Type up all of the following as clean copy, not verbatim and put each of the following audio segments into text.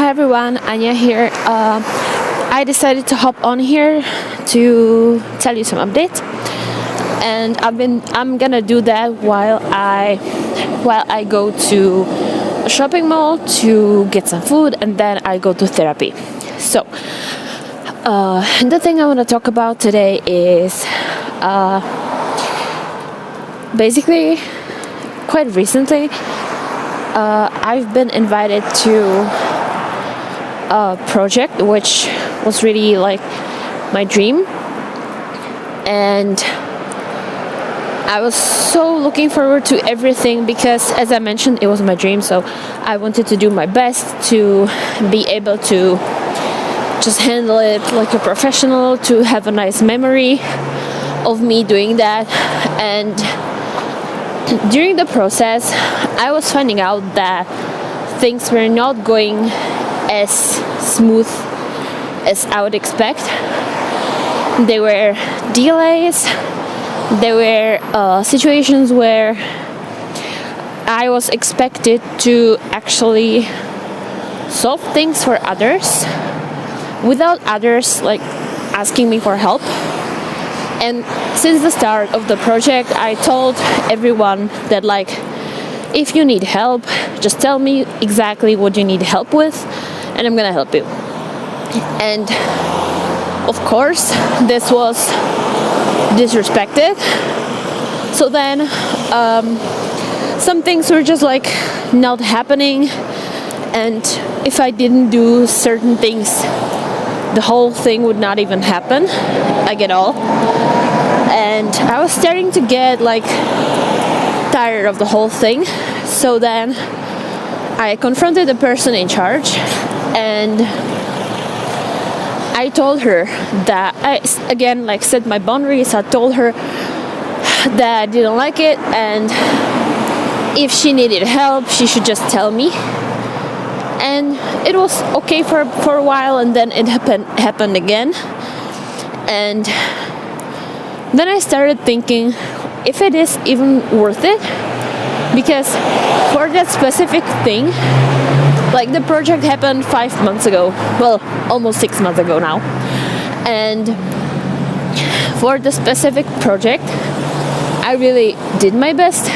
Hi everyone, Anya here. I decided to hop on here to tell you some updates, and I'm gonna do that while I go to a shopping mall to get some food, and then I go to therapy. So the thing I want to talk about today is basically quite recently I've been invited to a project which was really like my dream, and I was so looking forward to everything because, as I mentioned, it was my dream, so I wanted to do my best to be able to just handle it like a professional, to have a nice memory of me doing that. And during the process I was finding out that things were not going as smooth as I would expect. There were delays, there were situations where I was expected to actually solve things for others without others like asking me for help. And since the start of the project I told everyone that, like, if you need help, just tell me exactly what you need help with and I'm gonna help you. And of course this was disrespected. So then some things were just like not happening, and if I didn't do certain things the whole thing would not even happen, like at all. And I was starting to get like tired of the whole thing. So then I confronted the person in charge and I told her that I again like set my boundaries. I told her that I didn't like it, and if she needed help she should just tell me. And it was okay for a while, and then it happened again. And then I started thinking if it is even worth it, because for that specific thing, like the project happened 5 months ago, well, almost 6 months ago now, and for the specific project I really did my best,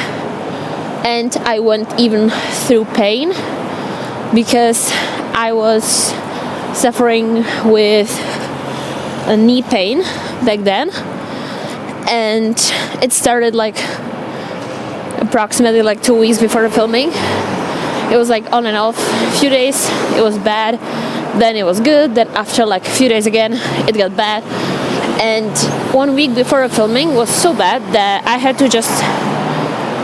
and I went even through pain because I was suffering with a knee pain back then, and it started like approximately like 2 weeks before the filming. It was like on and off. A few days it was bad, then it was good, then after like a few days again it got bad. And 1 week before the filming was so bad that I had to just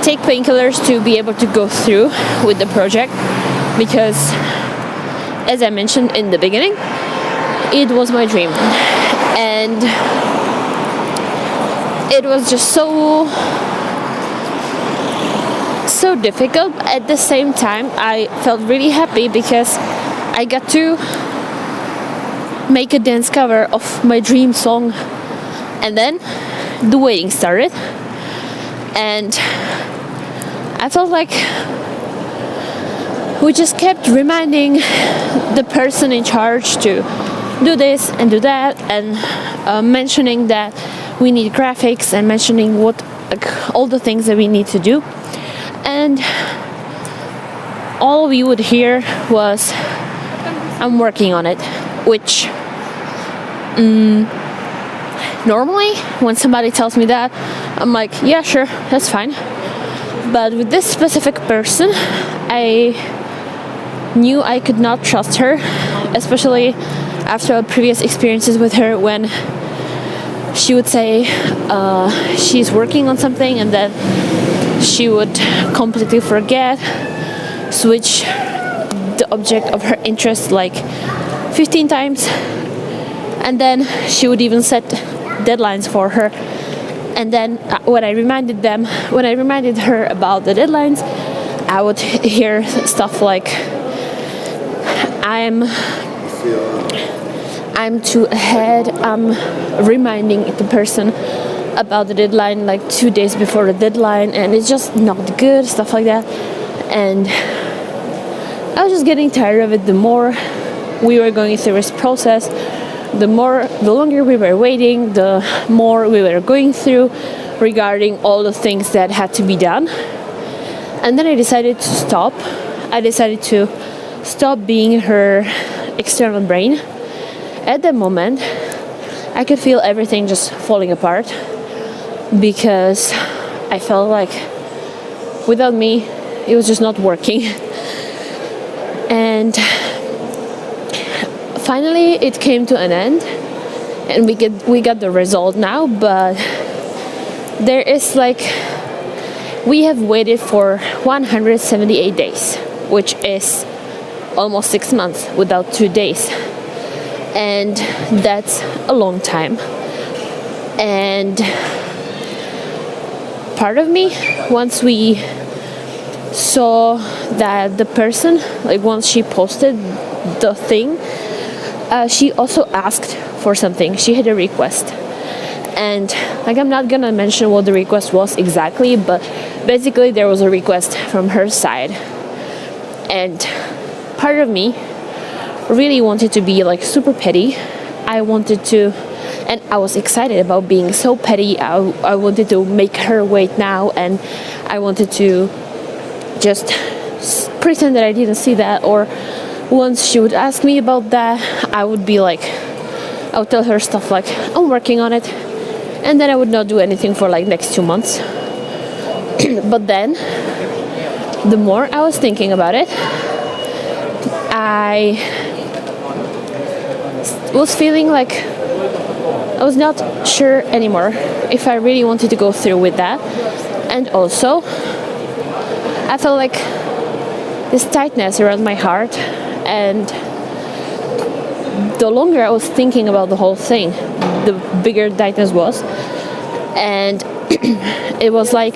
take painkillers to be able to go through with the project, because as I mentioned in the beginning, it was my dream. And it was just so difficult. At the same time I felt really happy because I got to make a dance cover of my dream song. And then the waiting started, and I felt like we just kept reminding the person in charge to do this and do that, and mentioning that we need graphics, and mentioning what all the things that we need to do. And all we would hear was, I'm working on it, which normally when somebody tells me that, I'm like, yeah, sure, that's fine. But with this specific person, I knew I could not trust her, especially after previous experiences with her, when she would say she's working on something and then she would completely forget, switch the object of her interest like 15 times, and then she would even set deadlines for her. And then when I reminded her about the deadlines, I would hear stuff like, I'm too ahead, I'm reminding the person about the deadline like 2 days before the deadline, and it's just not good, stuff like that. And I was just getting tired of it the more. we were going through this process, the longer we were waiting, the more we were going through regarding all the things that had to be done. And then I decided to stop. I decided to stop being her external brain. At that moment, I could feel everything just falling apart because I felt like without me, it was just not working. And finally, it came to an end, and we got the result now. But there is we have waited for 178 days, which is almost 6 months without 2 days, and that's a long time. And part of me, once we saw that the person, once she posted the thing, she also asked for something. She had a request, and I'm not gonna mention what the request was exactly, but basically there was a request from her side. And part of me really wanted to be super petty. I wanted to, and I was excited about being so petty. I wanted to make her wait now, and I wanted to just pretend that I didn't see that. Or once she would ask me about that, I would I would tell her stuff like, I'm working on it, and then I would not do anything for next 2 months. But then, the more I was thinking about it, I was feeling I was not sure anymore if I really wanted to go through with that. And also, I felt this tightness around my heart, and the longer I was thinking about the whole thing, the bigger tightness was. And it was I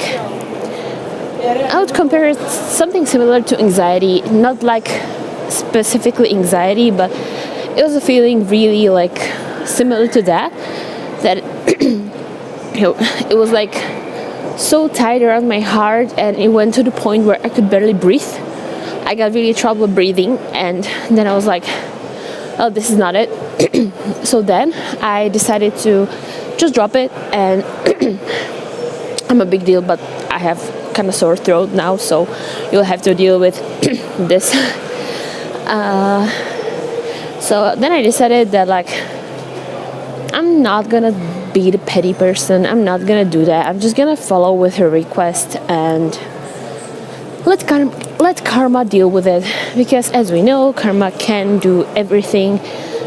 would compare it something similar to anxiety, not specifically anxiety, but it was a feeling really similar to that it was so tight around my heart, and it went to the point where I could barely breathe. I got really trouble breathing, and then I was oh, this is not it. So then I decided to just drop it, and I'm a big deal, but I have kind of sore throat now, so you'll have to deal with this. So then I decided that I'm not gonna be the petty person. I'm not gonna do that. I'm just gonna follow with her request and let karma deal with it, because as we know, karma can do everything.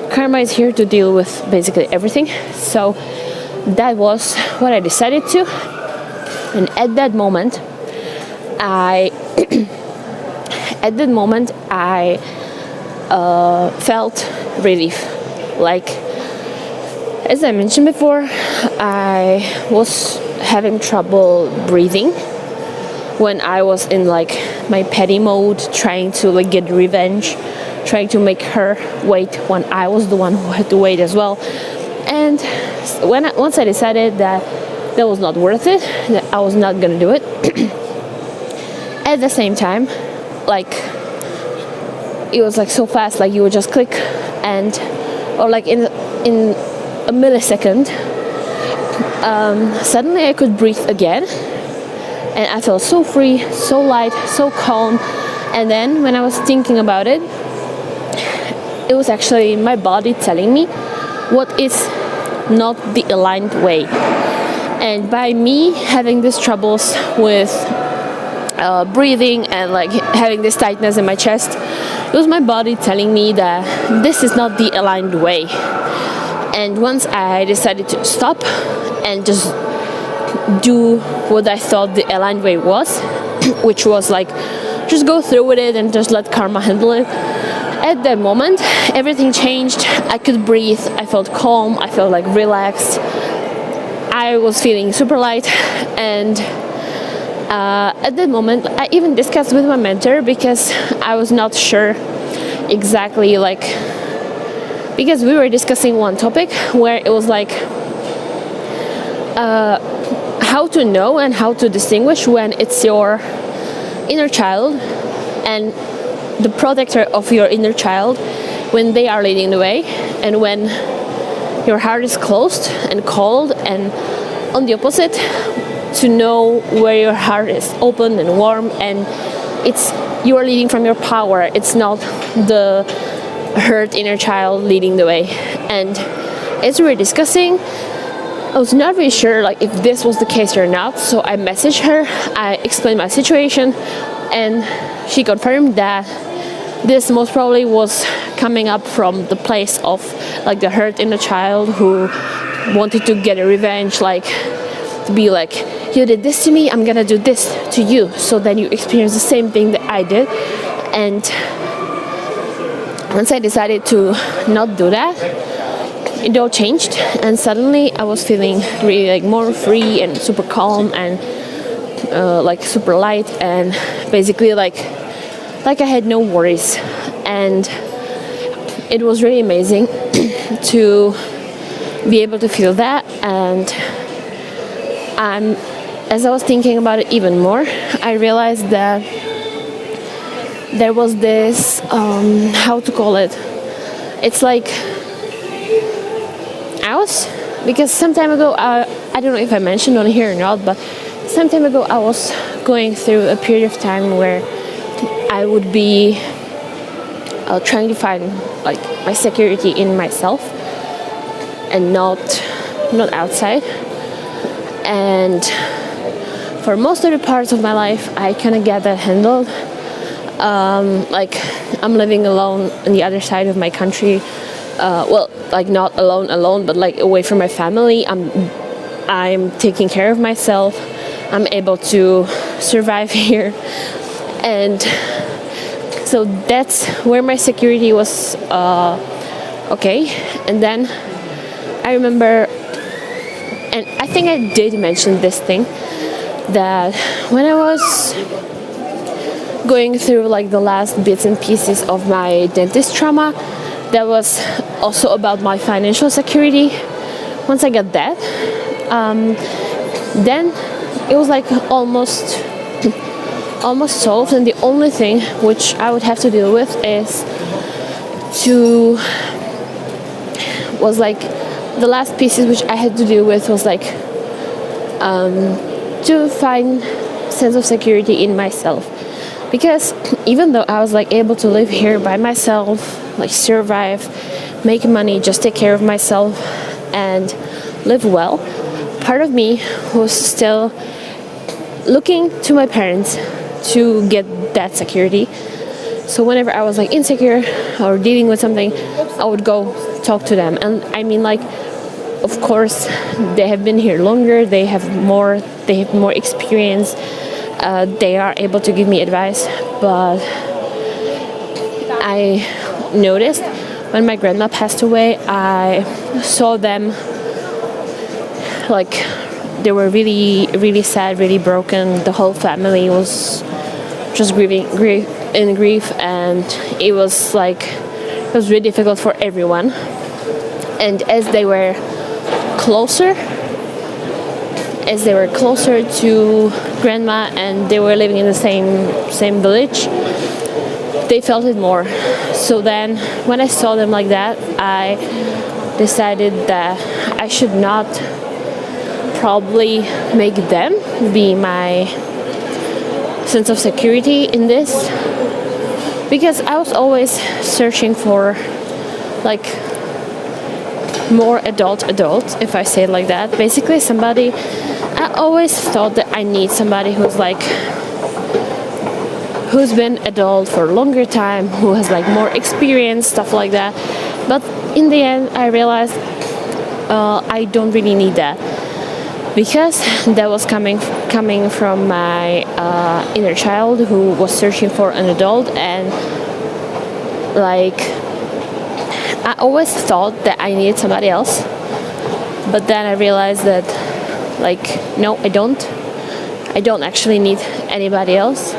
Karma is here to deal with basically everything. So that was what I decided to. And at that moment I felt relief. As I mentioned before, I was having trouble breathing when I was in my petty mode, trying to get revenge, trying to make her wait when I was the one who had to wait as well. And once I decided that was not worth it, that I was not gonna do it, at the same time, it was so fast, you would just click, and or in a millisecond, suddenly I could breathe again, and I felt so free, so light, so calm. And then when I was thinking about it, it was actually my body telling me what is not the aligned way. And by me having these troubles with breathing and having this tightness in my chest, it was my body telling me that this is not the aligned way. And once I decided to stop and just do what I thought the aligned way was, which was just go through with it and just let karma handle it, at that moment everything changed. I could breathe, I felt calm, I felt relaxed, I was feeling super light. And at that moment I even discussed with my mentor, because I was not sure exactly because we were discussing one topic where it was how to know and how to distinguish when it's your inner child and the protector of your inner child when they are leading the way, and when your heart is closed and cold, and on the opposite, to know where your heart is open and warm, and it's you are leading from your power. It's not the hurt inner child leading the way. And as we were discussing, I was not really sure like if this was the case or not, so I messaged her, I explained my situation, and she confirmed that this most probably was coming up from the place of like the hurt inner child who wanted to get a revenge, like to be like, you did this to me, I'm gonna do this to you, so then you experience the same thing that I did. And once I decided to not do that, it all changed, and suddenly I was feeling really like more free and super calm and like super light, and basically like I had no worries. And it was really amazing to be able to feel that. And as I was thinking about it even more, I realized that there was this how to call it, it's like because some time ago, I don't know if I mentioned on here or not, but some time ago I was going through a period of time where I would be trying to find like my security in myself and not outside. And for most of the parts of my life, I kind of get that handled. Like I'm living alone on the other side of my country. Well, like not alone, but like away from my family. I'm taking care of myself. I'm able to survive here, and so that's where my security was okay. And then I remember, and I think I did mention this thing, that when I was going through like the last bits and pieces of my dentist trauma, that was also about my financial security. Once I got that, then it was like almost solved, and the only thing which I would have to deal with was like the last pieces which I had to deal with was like to find sense of security in myself. Because even though I was like able to live here by myself, like survive, make money, just take care of myself and live well, part of me was still looking to my parents to get that security. So whenever I was like insecure or dealing with something, I would go talk to them. And I mean, like, of course, they have been here longer, they have more experience, they are able to give me advice. But I noticed when my grandma passed away, I saw them like they were really, really sad, really broken. The whole family was just grief, and it was really difficult for everyone. And as they were closer to grandma, and they were living in the same village, they felt it more. So then when I saw them like that, I decided that I should not probably make them be my sense of security in this, because I was always searching for like more adult, if I say it like that. Basically somebody, I always thought that I need somebody who's been adult for a longer time, who has like more experience, stuff like that. But in the end I realized I don't really need that, because that was coming from my inner child who was searching for an adult. And like I always thought that I needed somebody else, but then I realized that like no, I don't actually need anybody else.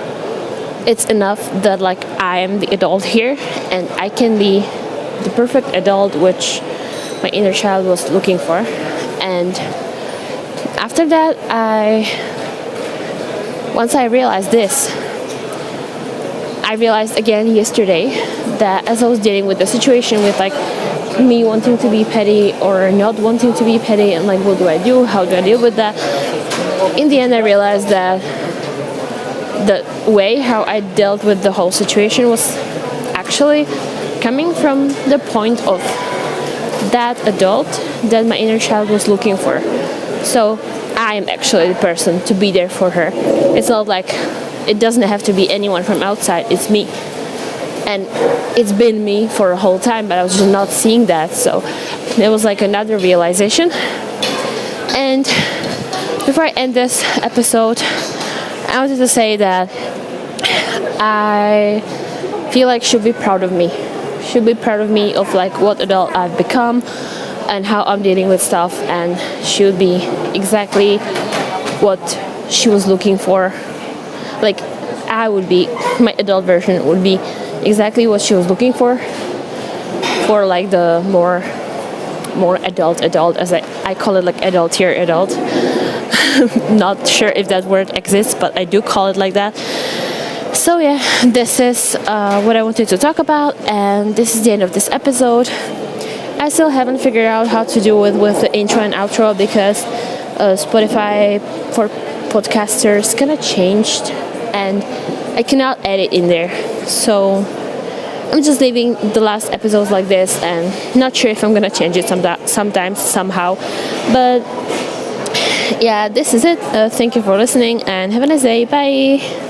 It's enough that like I am the adult here, and I can be the perfect adult which my inner child was looking for. And after that, once I realized this, I realized again yesterday that as I was dealing with the situation with like me wanting to be petty or not wanting to be petty, and like what do I do, how do I deal with that, in the end I realized that the way how I dealt with the whole situation was actually coming from the point of that adult that my inner child was looking for. So I am actually the person to be there for her. It's not like it doesn't have to be anyone from outside, it's me. And it's been me for a whole time, but I was just not seeing that. So it was like another realization. And before I end this episode, I wanted to say that I feel like should be proud of me. Should be proud of me of like what adult I've become and how I'm dealing with stuff, and she would be exactly what she was looking for. Like I would be, my adult version would be exactly what she was looking for like the more adult, as I call it, like adultier adult. Not sure if that word exists, but I do call it like that. So yeah, this is what I wanted to talk about, and this is the end of this episode. I still haven't figured out how to do it with the intro and outro because Spotify for podcasters kind of changed and I cannot edit in there. So I'm just leaving the last episodes like this, and not sure if I'm gonna change it sometimes, somehow. But yeah, this is it. Thank you for listening and have a nice day. Bye.